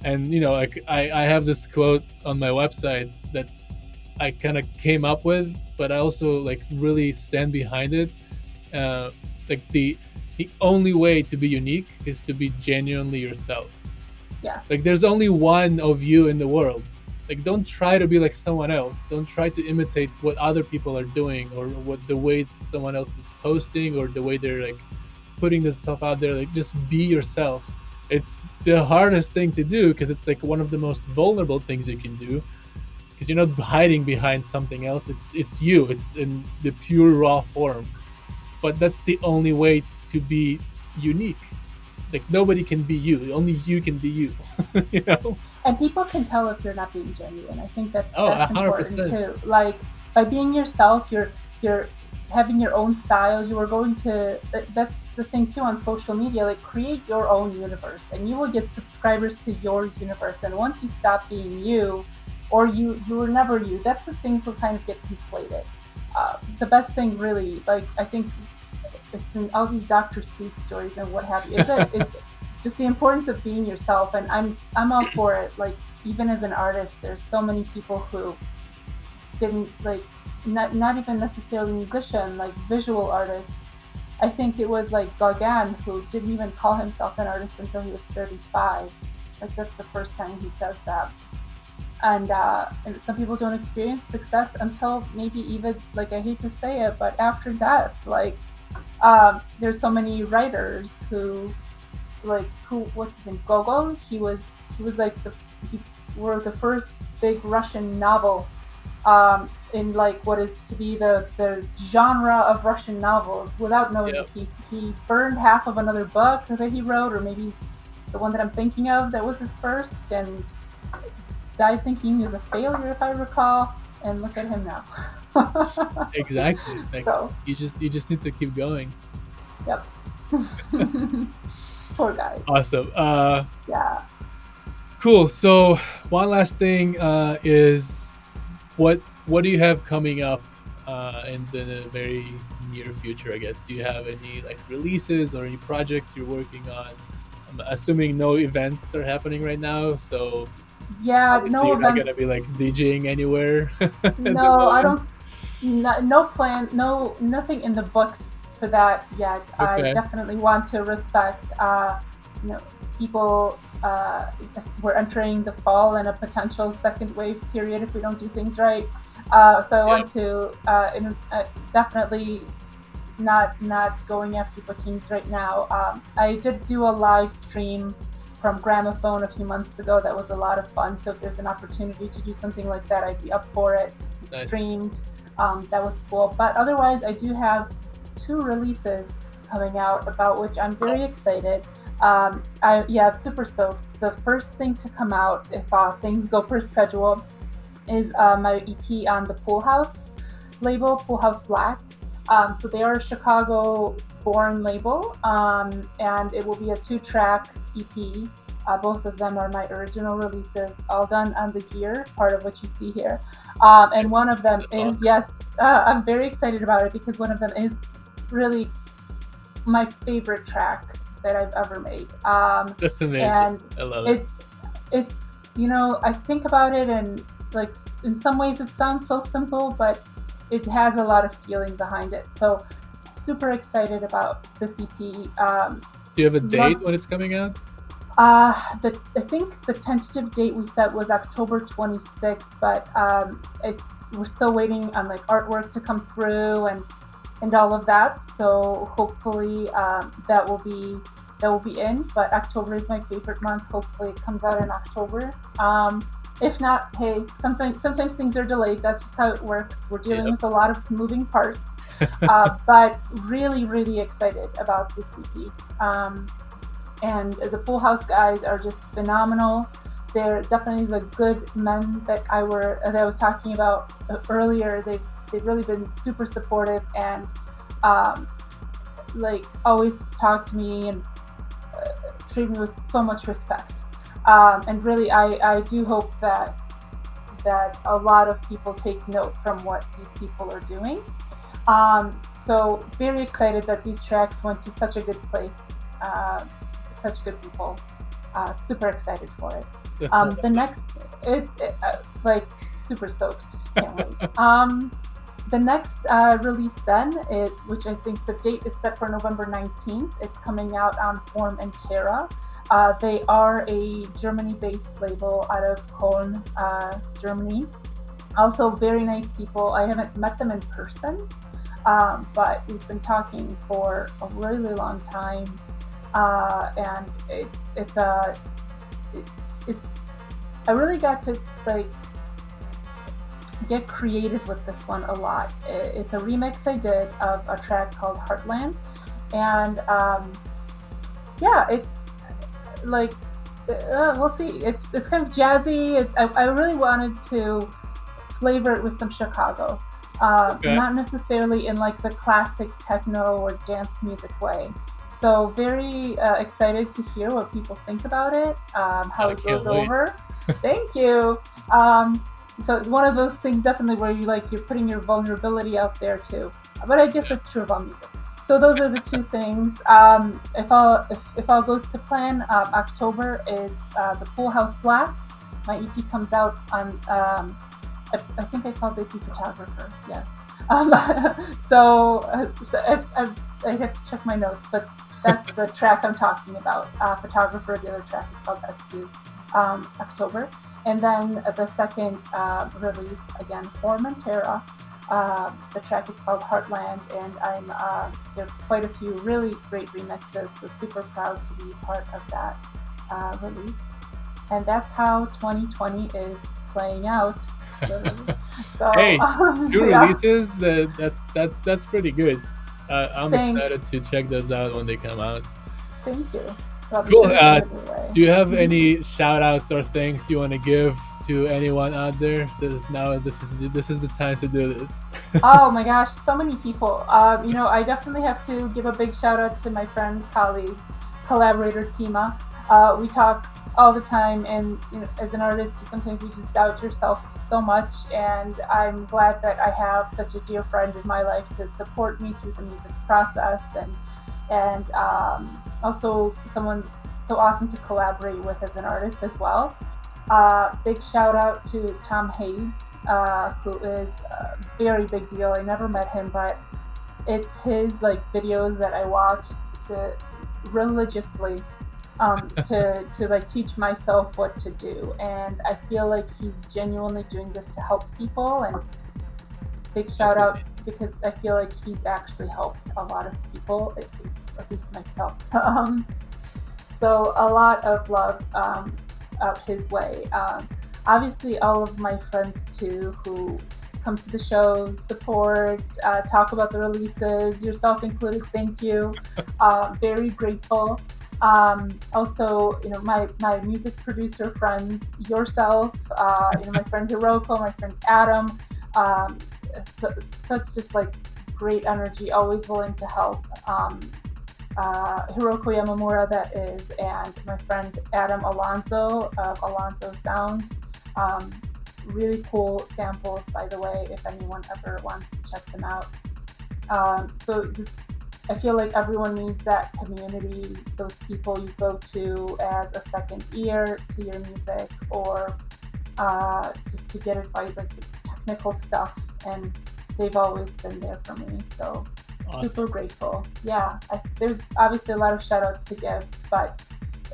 And like I have this quote on my website that I kind of came up with, but I also like really stand behind it. uh, like the only way to be unique is to be genuinely yourself. Yes. Like there's only one of you in the world. Like don't try to be like someone else. Don't try to imitate what other people are doing, or what the way someone else is posting, or the way they're like putting this stuff out there. Like just be yourself. It's the hardest thing to do because it's like one of the most vulnerable things you can do, because you're not hiding behind something else. It's you. It's in the pure raw form. But that's the only way to be unique. Like nobody can be you. Only you can be you. you know? And people can tell if you're not being genuine. I think that's Oh, a that's hundred important percent. too. Like, by being yourself, you're having your own style. You are going to that's the thing too on social media. Like, create your own universe, and you will get subscribers to your universe. And once you stop being you, or you were never you, that's the things will kind of get conflated. The best thing, really, like, I think it's in all these Dr. Seuss stories and what have you. Is just the importance of being yourself, and I'm all for it. Like, even as an artist, there's so many people who didn't, like, not even necessarily musician, like visual artists, I think it was like Gauguin who didn't even call himself an artist until he was 35. Like that's the first time he says that. And some people don't experience success until maybe even, like, I hate to say it, but after death. Like, there's so many writers who what's his name, Gogol. He was like he were the first big Russian novel, in like what is to be the genre of Russian novels. Without knowing Yeah. it, he burned half of another book that he wrote, or maybe the one that I'm thinking of that was his first, and died thinking he was a failure, if I recall. And look at him now. Exactly. Like So, you just need to keep going. yep. Poor guy. Awesome. Yeah. Cool. So one last thing is what do you have coming up in the very near future? I guess. Do you have any like releases or any projects you're working on? I'm assuming no events are happening right now, so Yeah, obviously no you're not events. gonna be like DJing anywhere at the No, I moment. don't. No plan. No, nothing in the books for that yet. I Okay. definitely want to respect. You know, people. We're entering the fall and a potential second wave period if we don't do things right. So I Yep. want to definitely not going after bookings right now. I did do a live stream from Gramophone a few months ago. That was a lot of fun. So if there's an opportunity to do something like that, I'd be up for it. It Nice. streamed. That was cool. But otherwise, I do have two releases coming out about which I'm very Awesome. excited. I'm super stoked. The first thing to come out, if things go per schedule, is my EP on the Pool House label, Pool House Black. So they are a Chicago born label, and it will be a two-track EP. Both of them are my original releases, all done on the gear, part of what you see here. And one of Yes, them that's is, awesome. yes, I'm very excited about it because one of them is really my favorite track that I've ever made. That's amazing. And I love it. it's it's I think about it, and like in some ways it sounds so simple, but it has a lot of feeling behind it. So super excited about this EP. Do you have a date Love. when it's coming out? I think the tentative date we set was October 26th, but we're still waiting on like artwork to come through and all of that. So hopefully that will be in. But October is my favorite month. Hopefully it comes out in October. If not, hey, sometimes things are delayed. That's just how it works. We're dealing Yep. with a lot of moving parts. But really, really excited about this EP. And the Full House guys are just phenomenal. They're definitely the good men that I was talking about earlier. They've really been super supportive and um, like always talk to me and treat me with so much respect. And really, I do hope that a lot of people take note from what these people are doing. So very excited that these tracks went to such a good place, uh, such good people. Super excited for it. That's The awesome. next, like super stoked. Can't wait. The next release then, which I think the date is set for November 19th. It's coming out on Form and Terra. They are a Germany-based label out of Köln, Germany. Also, very nice people. I haven't met them in person, but we've been talking for a really long time, and it, it's I really got to like get creative with this one a lot. It's a remix I did of a track called Heartland, and yeah, it's like we'll see. It's kind of jazzy. I really wanted to flavor it with some Chicago. Okay. Not necessarily in like the classic techno or dance music way. So very excited to hear what people think about it, how I it goes can't wait. over. Thank you. So it's one of those things definitely where you're putting your vulnerability out there too. But I guess Yeah. it's true about music. So those are the two things. If all goes to plan, October is the Full House Black. My EP comes out on I think I called it the photographer. Yes. Um, I have to check my notes, but that's the track I'm talking about. Photographer, the other track is called SQ, October. And then the second release, again, for Montera, the track is called Heartland, and there's quite a few really great remixes, so super proud to be part of that release. And that's how 2020 is playing out, literally. So, Hey, two yeah, releases. That's pretty good. I'm thanks. excited to check those out when they come out. Thank you. Well, I'll be Cool. sure to send it your way. Do you have Mhm. any shout outs or things you want to give to anyone out there? This is the time to do this. Oh my gosh, so many people. I definitely have to give a big shout out to my friend, colleague, collaborator Tima. We talk all the time, and as an artist, sometimes you just doubt yourself so much. And I'm glad that I have such a dear friend in my life to support me through the music process, and also someone so awesome to collaborate with as an artist as well. Big shout out to Tom Hayes, who is a very big deal. I never met him, but it's his like videos that I watch to religiously to like teach myself what to do, and I feel like he's genuinely doing this to help people. And big shout That's out amazing. because I feel like he's actually helped a lot of people, at least myself. So a lot of love out his way. Obviously, all of my friends too who come to the shows, support, talk about the releases, yourself included. Thank you. Very grateful. Also, my music producer friends, yourself, my friend Hiroko, my friend Adam. Um, Such just like great energy, always willing to help. Hiroko Yamamura, that is, and my friend Adam Alonso of Alonso Sound. Um, really cool samples, by the way, if anyone ever wants to check them out. So just, I feel like everyone needs that community, those people you go to as a second ear to your music, or just to get advice, like some technical stuff, and they've always been there for me. So super Awesome. grateful. Yeah, there's obviously a lot of shout outs to give, but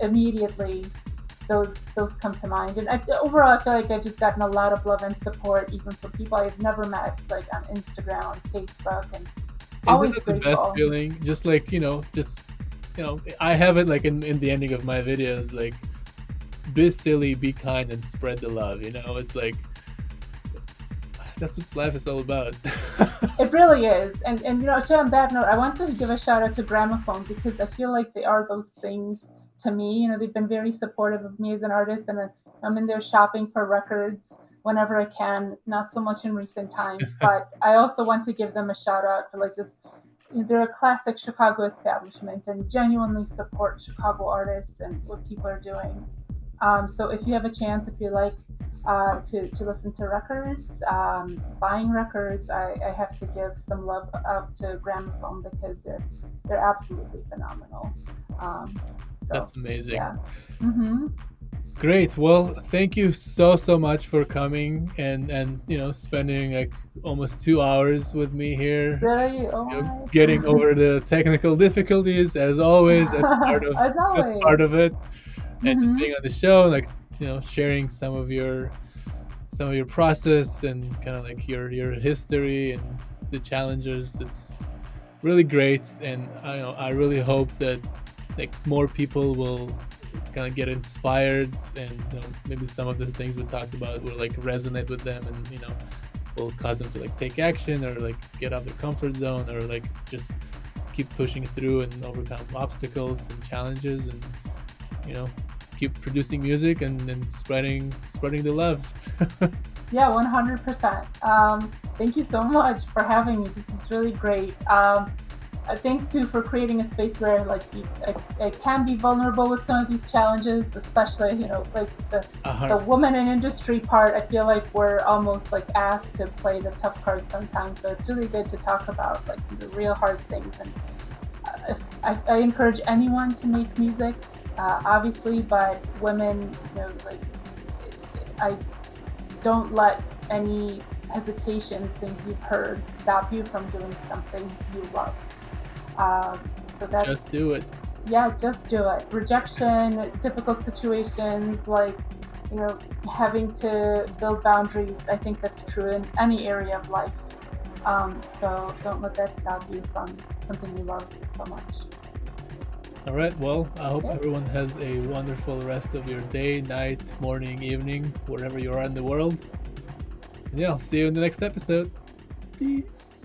immediately those come to mind. And overall, I feel like I've just gotten a lot of love and support, even from people I've never met, like on Instagram, on Facebook, and Isn't always it the best grateful. feeling? Just like I have it like in the ending of my videos, like be silly, be kind, and spread the love. It's like that's what life is all about. It really is. And actually on that note, I want to give a shout out to Gramophone because I feel like they are those things to me. They've been very supportive of me as an artist, and I'm in there shopping for records whenever I can, not so much in recent times, but I also want to give them a shout out for like this. They're a classic Chicago establishment and genuinely support Chicago artists and what people are doing. So if you have a chance, if you like to listen to records, buying records, I have to give some love out to Gramophone because they're absolutely phenomenal. Um, so That's amazing. yeah. Mm-hmm. Great. Well, thank you so much for coming and spending like almost 2 hours with me here. Really? Oh Getting my. over the technical difficulties as always. That's part of As that's always. part of it. And just Mm-hmm. being on the show, like sharing some of your process and kind of like your history and the challenges. It's really great, and I really hope that like more people will kind of get inspired, and maybe some of the things we talked about will like resonate with them, and will cause them to like take action or like get out of their comfort zone or like just keep pushing through and overcome obstacles and challenges, and you know keep producing music and spreading the love. Yeah, 100%. Thank you so much for having me. This is really great. Thanks too for creating a space where like I can be vulnerable with some of these challenges, especially like A the hundred percent. woman in industry part. I feel like we're almost like asked to play the tough card sometimes, so it's really good to talk about like the real hard things. And I encourage anyone to make music, obviously, but women, like I don't let any hesitations, things you've heard, stop you from doing something you love. Um, so that's, Just do it. yeah, just do it. Rejection, difficult situations, like, you know, having to build boundaries. I think that's true in any area of life. So don't let that stop you from something you love so much. All right. Well, I hope Yeah. everyone has a wonderful rest of your day, night, morning, evening, wherever you are in the world. And yeah, I'll see you in the next episode. Peace.